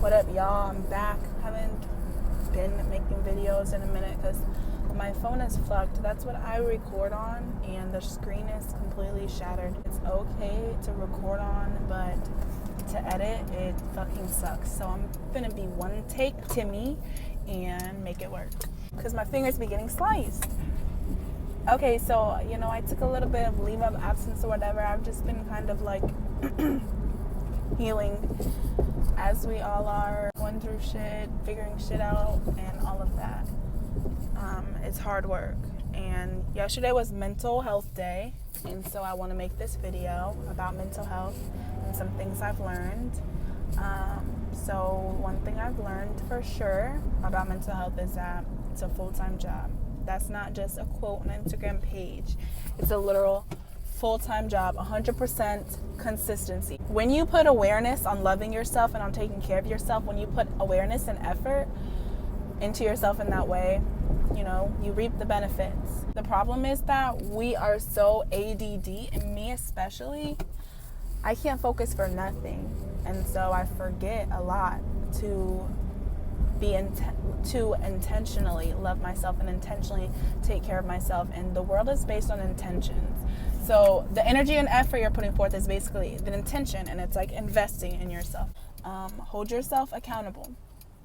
What up, y'all? I'm back. Haven't been making videos in a minute because my phone is fucked. That's what I record on, and the screen is completely shattered. It's okay to record on, but to edit, it fucking sucks. So I'm gonna be one take Timmy and make it work because my fingers be getting sliced. Okay, so I took a little bit of leave of absence or whatever. I've just been kind of like healing, as we all are, going through shit, figuring shit out, and all of that. It's hard work. And yesterday was Mental Health Day, and so I want to make this video about mental health and some things I've learned. So one thing I've learned for sure about mental health is that it's a full-time job. That's not just a quote on an Instagram page. It's a literal full-time job, 100% consistency. When you put awareness on loving yourself and on taking care of yourself, when you put awareness and effort into yourself in that way, you reap the benefits. The problem is that we are so ADD, and me especially, I can't focus for nothing. And so I forget a lot to intentionally love myself and intentionally take care of myself. And the world is based on intentions. So the energy and effort you're putting forth is basically the intention, and it's like investing in yourself. Hold yourself accountable,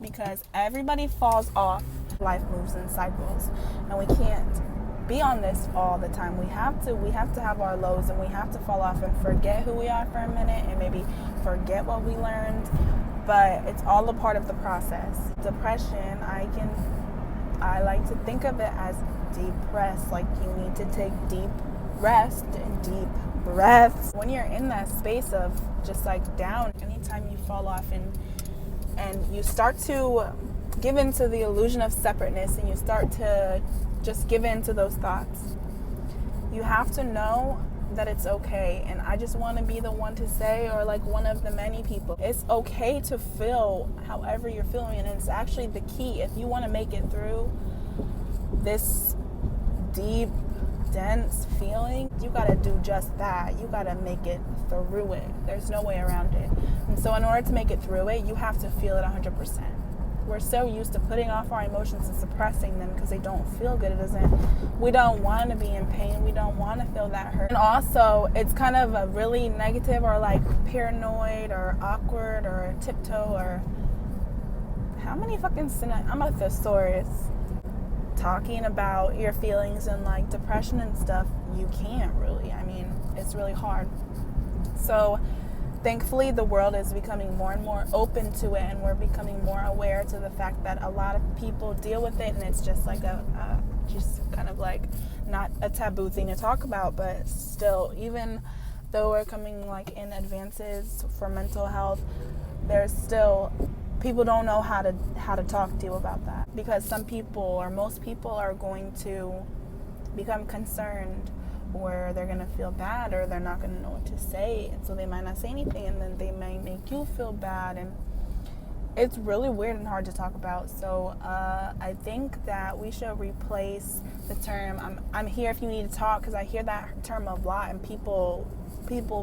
because everybody falls off. Life moves in cycles, and we can't be on this all the time. We have to have our lows, and we have to fall off and forget who we are for a minute and maybe forget what we learned. But it's all a part of the process. Depression, I like to think of it as depressed, like you need to take deep rest and deep breaths. When you're in that space of just like down, anytime you fall off and you start to give into the illusion of separateness, and you start to just give in to those thoughts, you have to know that it's okay. And I just want to be the one to say, or like one of the many people, it's okay to feel however you're feeling. And it's actually the key. If you want to make it through this deep, dense feeling, you got to do just that. You got to make it through it. There's no way around it. And so in order to make it through it, you have to feel it 100%. We're so used to putting off our emotions and suppressing them because they don't feel good. We don't want to be in pain. We don't want to feel that hurt. And also, it's kind of a really negative or like paranoid or awkward or tiptoe or how many fucking I'm a thesaurus. Talking about your feelings and like depression and stuff, you can't really. It's really hard. So thankfully, the world is becoming more and more open to it, and we're becoming more aware to the fact that a lot of people deal with it, and it's just like just kind of like not a taboo thing to talk about. But still, even though we're coming like in advances for mental health, there's still people don't know how to talk to you about that, because some people or most people are going to become concerned, or they're going to feel bad, or they're not going to know what to say, and so they might not say anything, and then they may make you feel bad, and it's really weird and hard to talk about. So I think that we should replace the term I'm here if you need to talk, because I hear that term a lot, and people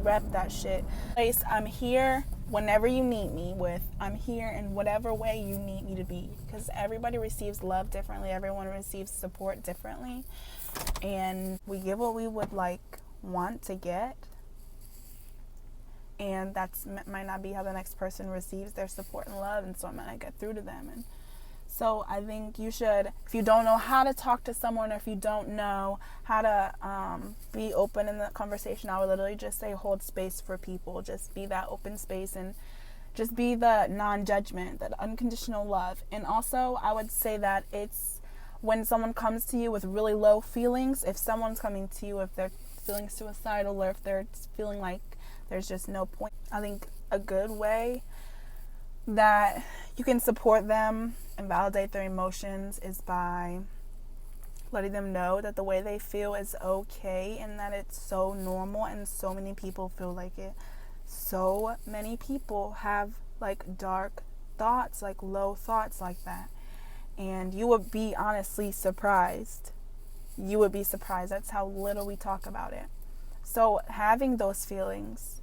rep that shit. I'm here whenever you need me, with I'm here in whatever way you need me to be, because everybody receives love differently, everyone receives support differently, and we give what we would want to get, and might not be how the next person receives their support and love, and so it might not get through to them. And so I think you should, if you don't know how to talk to someone, or if you don't know how to be open in the conversation, I would literally just say hold space for people. Just be that open space, and just be the non-judgment, that unconditional love. And also, I would say that it's when someone comes to you with really low feelings, if someone's coming to you, if they're feeling suicidal, or if they're feeling like there's just no point, I think a good way that you can support them and validate their emotions is by letting them know that the way they feel is okay, and that it's so normal, and so many people feel like it. So many people have like dark thoughts, like low thoughts like that, and you would be honestly surprised. You would be surprised. That's how little we talk about it. So having those feelings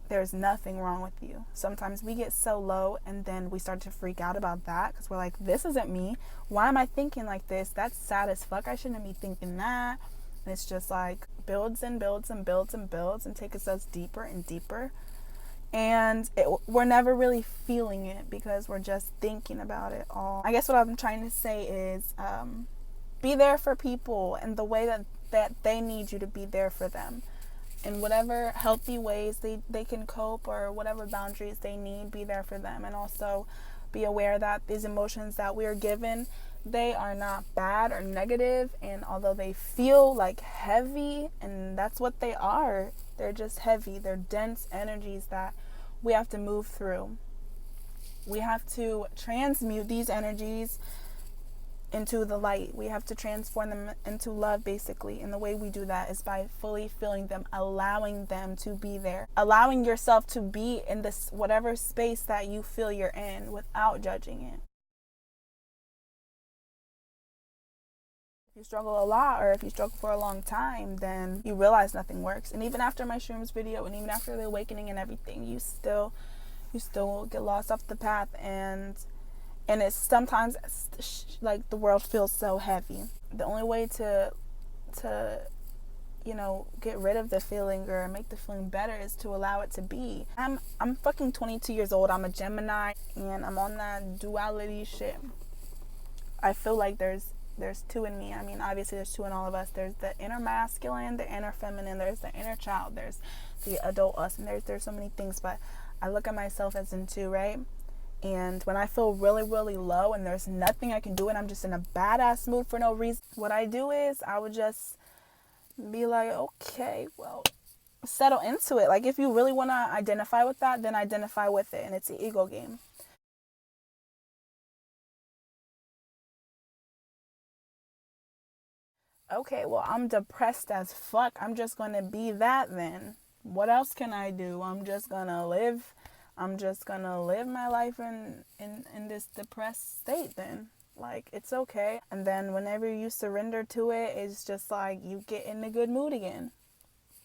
there's nothing wrong with you. Sometimes we get so low and then we start to freak out about that because we're like, this isn't me. Why am I thinking like this? That's sad as fuck. I shouldn't be thinking that. And it's just like builds and builds and builds and builds and takes us deeper and deeper. And we're never really feeling it because we're just thinking about it all. I guess what I'm trying to say is be there for people in the way that they need you to be there for them. In whatever healthy ways they can cope, or whatever boundaries they need, be there for them. And also be aware that these emotions that we are given, they are not bad or negative. And although they feel like heavy, and that's what they are, they're just heavy. They're dense energies that we have to move through. We have to transmute these energies into the light. We have to transform them into love, basically. And the way we do that is by fully feeling them, allowing them to be there, allowing yourself to be in this whatever space that you feel you're in without judging it. If you struggle a lot, or if you struggle for a long time, then you realize nothing works. And even after my shrooms video, and even after the awakening and everything, you still get lost off the path. And it's sometimes like the world feels so heavy. The only way to get rid of the feeling or make the feeling better is to allow it to be. I'm fucking 22 years old. I'm a Gemini, and I'm on that duality shit. I feel like there's two in me. I mean, obviously there's two in all of us. There's the inner masculine, the inner feminine, there's the inner child, there's the adult us, and there's so many things, but I look at myself as in two, right? And when I feel really, really low and there's nothing I can do and I'm just in a badass mood for no reason, what I do is I would just be like, okay, well, settle into it. Like, if you really want to identify with that, then identify with it. And it's an ego game. Okay, well, I'm depressed as fuck. I'm just going to be that then. What else can I do? I'm just going to live my life in this depressed state then. Like, it's okay. And then whenever you surrender to it, it's just like you get in a good mood again.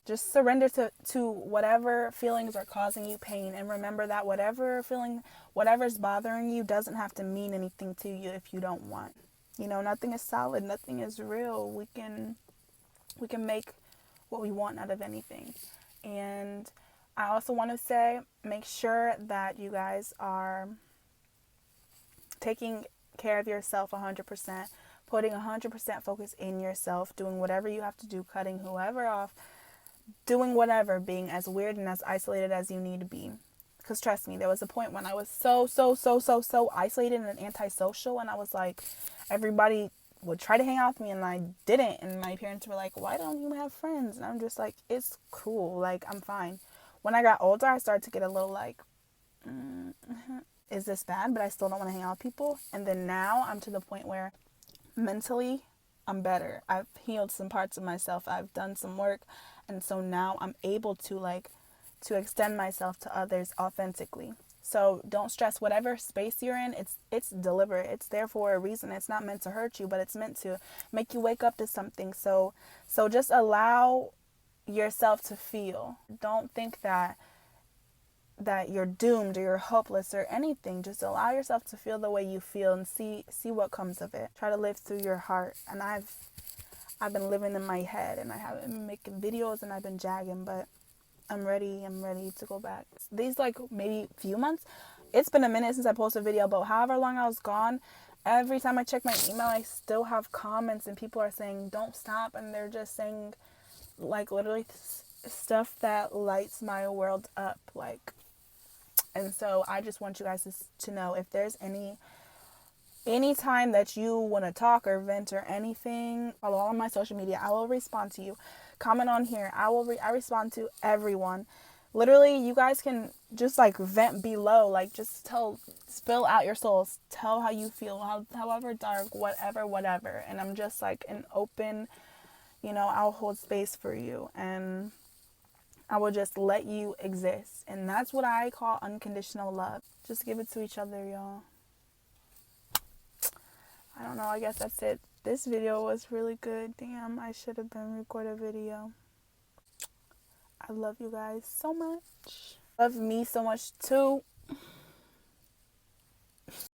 Just surrender to whatever feelings are causing you pain. And remember that whatever's bothering you doesn't have to mean anything to you if you don't want. Nothing is solid, nothing is real. We can make what we want out of anything. And I also want to say, make sure that you guys are taking care of yourself 100%, putting 100% focus in yourself, doing whatever you have to do, cutting whoever off, doing whatever, being as weird and as isolated as you need to be. Because trust me, there was a point when I was so isolated and antisocial, and I was like, everybody would try to hang out with me and I didn't. And my parents were like, why don't you have friends? And I'm just like, it's cool. Like, I'm fine. When I got older, I started to get a little like, is this bad? But I still don't want to hang out with people. And then now I'm to the point where mentally I'm better. I've healed some parts of myself. I've done some work. And so now I'm able to extend myself to others authentically. So don't stress whatever space you're in. It's deliberate. It's there for a reason. It's not meant to hurt you, but it's meant to make you wake up to something. So just allow yourself to feel. Don't think that you're doomed or you're hopeless or anything. Just allow yourself to feel the way you feel and see what comes of it. Try to live through your heart. And I've been living in my head, and I haven't been making videos, and I've been jagging, but I'm ready to go back. These maybe few months, it's been a minute since I posted a video, but however long I was gone, every time I check my email, I still have comments and people are saying, don't stop. And they're just saying literally stuff that lights my world up. And so I just want you guys to know, if there's any time that you want to talk or vent or anything, follow all of my social media. I will respond to you. Comment on here. I respond to everyone. Literally, you guys can just vent below. Just spill out your souls. Tell how you feel, however dark, whatever. And I'm just an open, I'll hold space for you. And I will just let you exist. And that's what I call unconditional love. Just give it to each other, y'all. I don't know, I guess that's it. This video was really good. Damn, I should have been recording a video. I love you guys so much. Love me so much too.